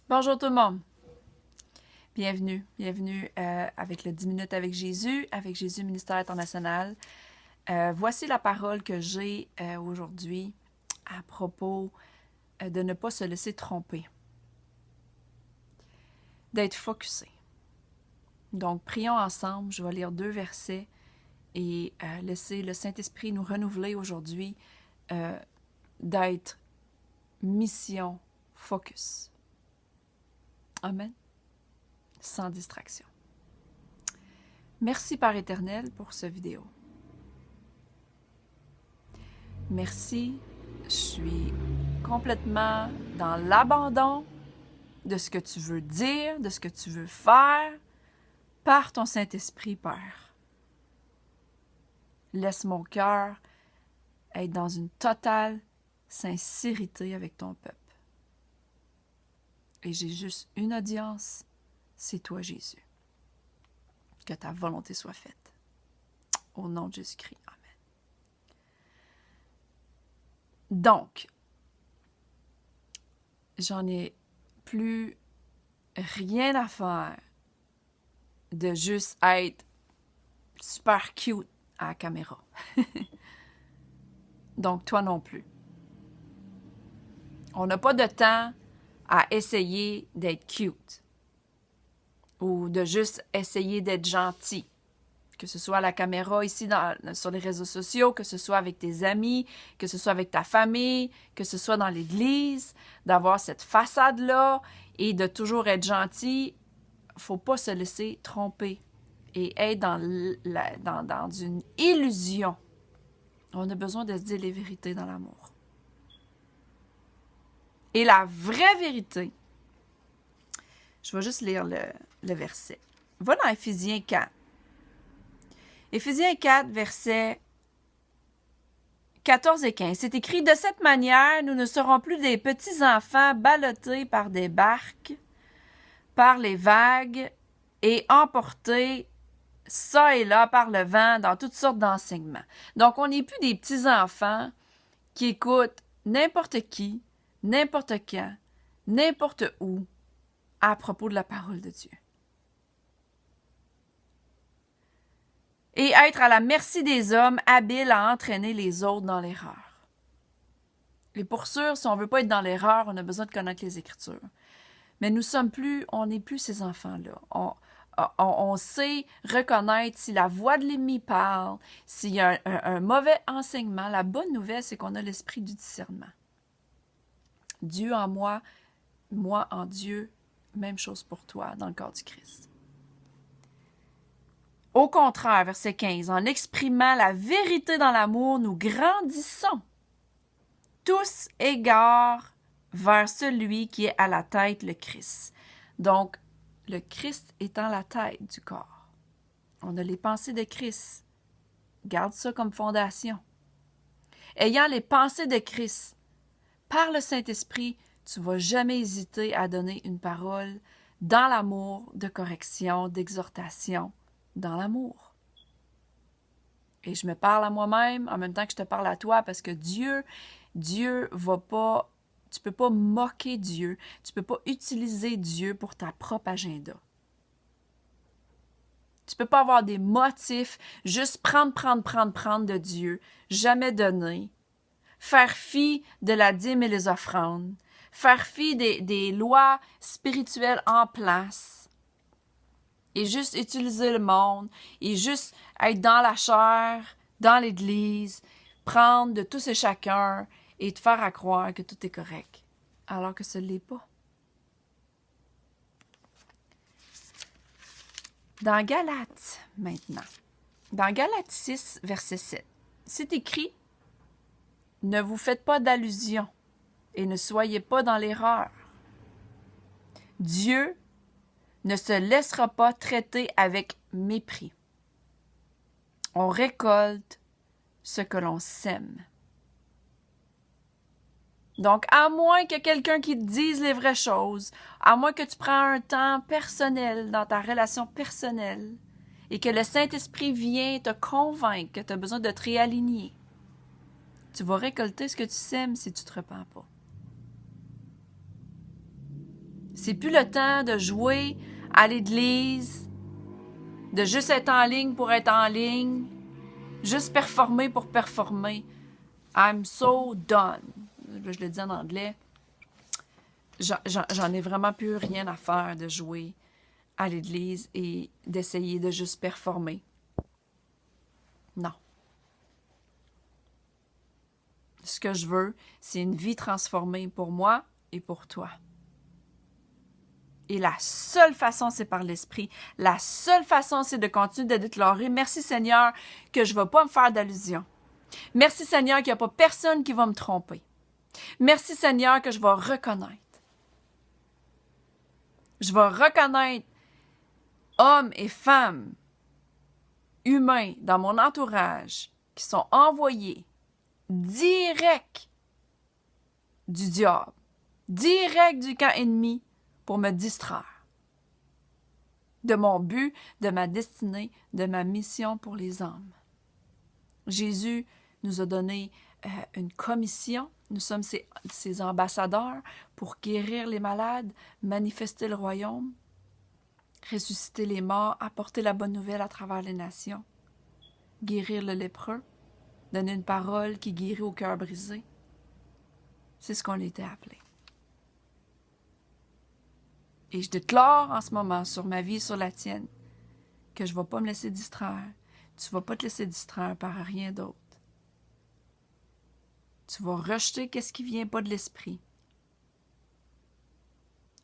Bonjour tout le monde. Bienvenue avec le 10 minutes avec Jésus Ministère International. Voici la parole que j'ai aujourd'hui à propos de ne pas se laisser tromper, d'être focusé. Donc, prions ensemble. Je vais lire 2 versets et laisser le Saint-Esprit nous renouveler aujourd'hui d'être mission focus. Amen. Sans distraction. Merci, Père éternel, pour cette vidéo. Merci. Je suis complètement dans l'abandon de ce que tu veux dire, de ce que tu veux faire par ton Saint-Esprit, Père. Laisse mon cœur être dans une totale sincérité avec ton peuple. Et j'ai juste une audience, c'est toi, Jésus. Que ta volonté soit faite. Au nom de Jésus-Christ. Amen. Donc, j'en ai plus rien à faire de juste être super cute à la caméra. Donc, toi non plus. On n'a pas de temps à essayer d'être cute ou de juste essayer d'être gentil. Que ce soit à la caméra ici sur les réseaux sociaux, que ce soit avec tes amis, que ce soit avec ta famille, que ce soit dans l'église, d'avoir cette façade-là et de toujours être gentil. Faut pas se laisser tromper et être dans une illusion. On a besoin de se dire les vérités dans l'amour. Et la vraie vérité, je vais juste lire le verset. Va dans Éphésiens 4. Éphésiens 4, versets 14 et 15. C'est écrit: « De cette manière, nous ne serons plus des petits-enfants ballottés par des barques, par les vagues et emportés ça et là par le vent dans toutes sortes d'enseignements. » Donc, on n'est plus des petits-enfants qui écoutent n'importe qui, n'importe quand, n'importe où à propos de la parole de Dieu. Et être à la merci des hommes, habiles à entraîner les autres dans l'erreur. Et pour sûr, si on ne veut pas être dans l'erreur, on a besoin de connaître les Écritures. Mais on n'est plus ces enfants-là. On sait reconnaître si la voix de l'ennemi parle, s'il y a un mauvais enseignement. La bonne nouvelle, c'est qu'on a l'esprit du discernement. Dieu en moi, moi en Dieu, même chose pour toi dans le corps du Christ. Au contraire, verset 15, en exprimant la vérité dans l'amour, nous grandissons, tous égards vers celui qui est à la tête, le Christ. Donc, le Christ étant la tête du corps. On a les pensées de Christ. Garde ça comme fondation. Ayant les pensées de Christ, par le Saint-Esprit, tu ne vas jamais hésiter à donner une parole dans l'amour, de correction, d'exhortation, dans l'amour. Et je me parle à moi-même en même temps que je te parle à toi, parce que Dieu va pas, tu peux pas moquer Dieu, tu peux pas utiliser Dieu pour ta propre agenda. Tu peux pas avoir des motifs, juste prendre de Dieu, jamais donner, faire fi de la dîme et les offrandes, faire fi des lois spirituelles en place, et juste utiliser le monde, et juste être dans la chair, dans l'église, prendre de tous et chacun, et te faire à croire que tout est correct, alors que ce ne l'est pas. Dans Galates, maintenant, dans Galates 6, verset 7, c'est écrit: « Ne vous faites pas d'allusion et ne soyez pas dans l'erreur. Dieu ne se laissera pas traiter avec mépris. On récolte ce que l'on sème. » Donc, à moins que quelqu'un qui te dise les vraies choses, à moins que tu prends un temps personnel dans ta relation personnelle et que le Saint-Esprit vient te convaincre que tu as besoin de te réaligner, tu vas récolter ce que tu sèmes si tu ne te repens pas. C'est plus le temps de jouer à l'église, de juste être en ligne pour être en ligne, juste performer pour performer. I'm so done. Là, je le dis en anglais. J'en ai vraiment plus rien à faire de jouer à l'église et d'essayer de juste performer. Non. Ce que je veux, c'est une vie transformée pour moi et pour toi. Et la seule façon, c'est par l'Esprit. La seule façon, c'est de continuer de déclarer « Merci Seigneur que je ne vais pas me faire d'allusion. Merci Seigneur qu'il n'y a pas personne qui va me tromper. Merci Seigneur que je vais reconnaître. Je vais reconnaître hommes et femmes humains dans mon entourage qui sont envoyés direct du diable, direct du camp ennemi pour me distraire de mon but, de ma destinée, de ma mission pour les âmes. Jésus nous a donné une commission. Nous sommes ses ambassadeurs pour guérir les malades, manifester le royaume, ressusciter les morts, apporter la bonne nouvelle à travers les nations, guérir le lépreux, donner une parole qui guérit au cœur brisé. C'est ce qu'on a été appelé. Et je déclare en ce moment sur ma vie, sur la tienne, que je ne vais pas me laisser distraire. Tu ne vas pas te laisser distraire par rien d'autre. Tu vas rejeter ce qui ne vient pas de l'esprit.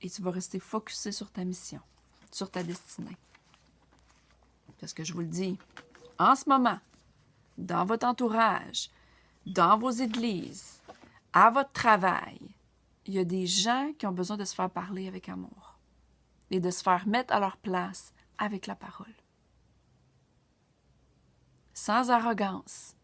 Et tu vas rester focusé sur ta mission, sur ta destinée. Parce que je vous le dis, en ce moment, dans votre entourage, dans vos églises, à votre travail, il y a des gens qui ont besoin de se faire parler avec amour et de se faire mettre à leur place avec la parole. Sans arrogance,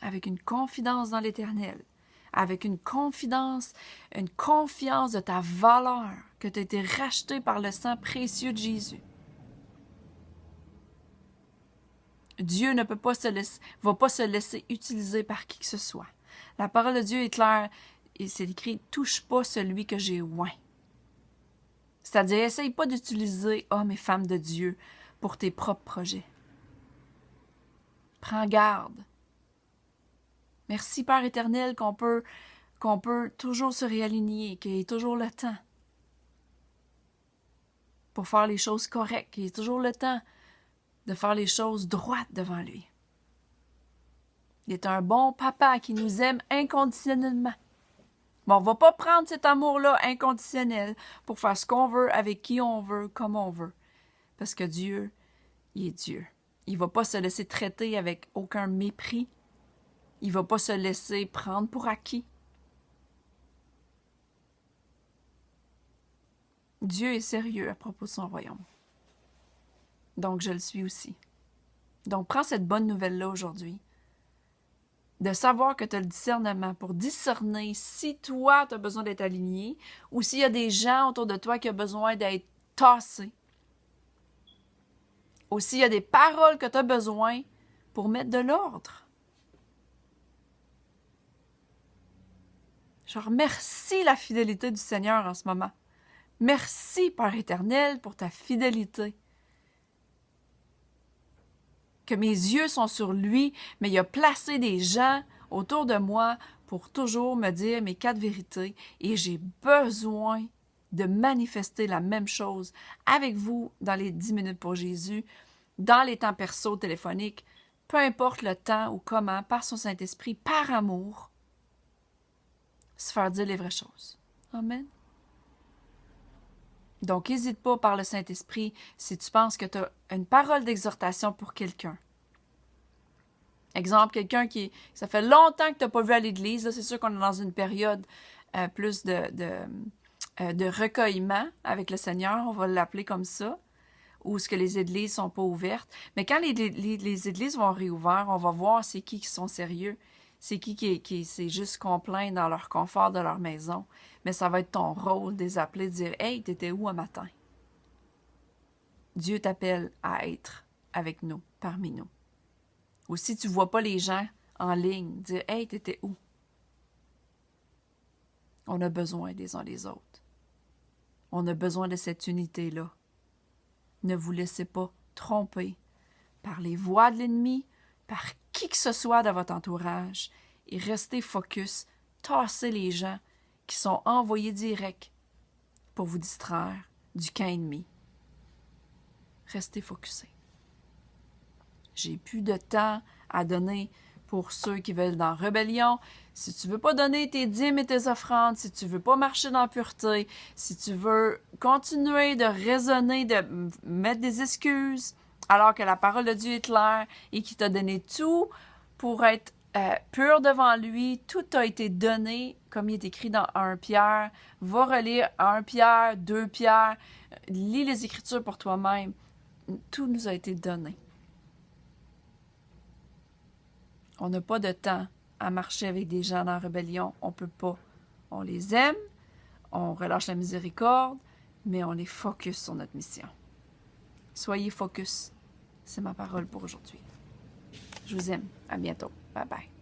avec une confidence dans l'Éternel, avec une confiance de ta valeur, que tu as été racheté par le sang précieux de Jésus. Dieu ne peut pas va pas se laisser utiliser par qui que ce soit. La parole de Dieu est claire, et c'est écrit « Touche pas celui que j'ai oint ». C'est-à-dire, essaye pas d'utiliser hommes et femmes de Dieu pour tes propres projets. Prends garde. Merci, Père éternel, qu'on peut toujours se réaligner, qu'il y ait toujours le temps pour faire les choses correctes, qu'il y ait toujours le temps de faire les choses droites devant lui. Il est un bon papa qui nous aime inconditionnellement. Mais on ne va pas prendre cet amour-là inconditionnel pour faire ce qu'on veut, avec qui on veut, comme on veut. Parce que Dieu, il est Dieu. Il ne va pas se laisser traiter avec aucun mépris. Il ne va pas se laisser prendre pour acquis. Dieu est sérieux à propos de son royaume. Donc, je le suis aussi. Donc, prends cette bonne nouvelle-là aujourd'hui, de savoir que tu as le discernement pour discerner si toi, tu as besoin d'être aligné ou s'il y a des gens autour de toi qui ont besoin d'être tassés. Ou s'il y a des paroles que tu as besoin pour mettre de l'ordre. Je remercie la fidélité du Seigneur en ce moment. Merci, Père éternel, pour ta fidélité. Que mes yeux sont sur lui, mais il a placé des gens autour de moi pour toujours me dire mes 4 vérités et j'ai besoin de manifester la même chose avec vous dans les 10 minutes pour Jésus, dans les temps perso téléphoniques, peu importe le temps ou comment, par son Saint-Esprit, par amour, se faire dire les vraies choses. Amen. Donc, n'hésite pas par le Saint-Esprit si tu penses que tu as une parole d'exhortation pour quelqu'un. Exemple, quelqu'un ça fait longtemps que tu n'as pas vu à l'église. Là, c'est sûr qu'on est dans une période plus de recueillement avec le Seigneur, on va l'appeler comme ça, où ce que les églises ne sont pas ouvertes. Mais quand les églises vont réouvrir, on va voir c'est qui sont sérieux. C'est qui c'est juste complain dans leur confort de leur maison. Mais ça va être ton rôle de les appeler, de dire « Hey, t'étais où un matin? » Dieu t'appelle à être avec nous, parmi nous. Ou si tu ne vois pas les gens en ligne, dire « Hey, t'étais où? » On a besoin des uns des autres. On a besoin de cette unité-là. Ne vous laissez pas tromper par les voix de l'ennemi, par qui que ce soit dans votre entourage, et restez focus, tassez les gens qui sont envoyés direct pour vous distraire du camp ennemi. Restez focusés. J'ai plus de temps à donner pour ceux qui veulent dans rébellion. Si tu veux pas donner tes dîmes et tes offrandes, si tu veux pas marcher dans la pureté, si tu veux continuer de raisonner, de mettre des excuses, alors que la parole de Dieu est claire et qu'il t'a donné tout pour être pur devant lui, tout a été donné, comme il est écrit dans 1 Pierre. Va relire 1 Pierre, 2 Pierre, lis les Écritures pour toi-même. Tout nous a été donné. On n'a pas de temps à marcher avec des gens dans la rébellion. On ne peut pas. On les aime, on relâche la miséricorde, mais on est focus sur notre mission. Soyez focus. C'est ma parole pour aujourd'hui. Je vous aime. À bientôt. Bye bye.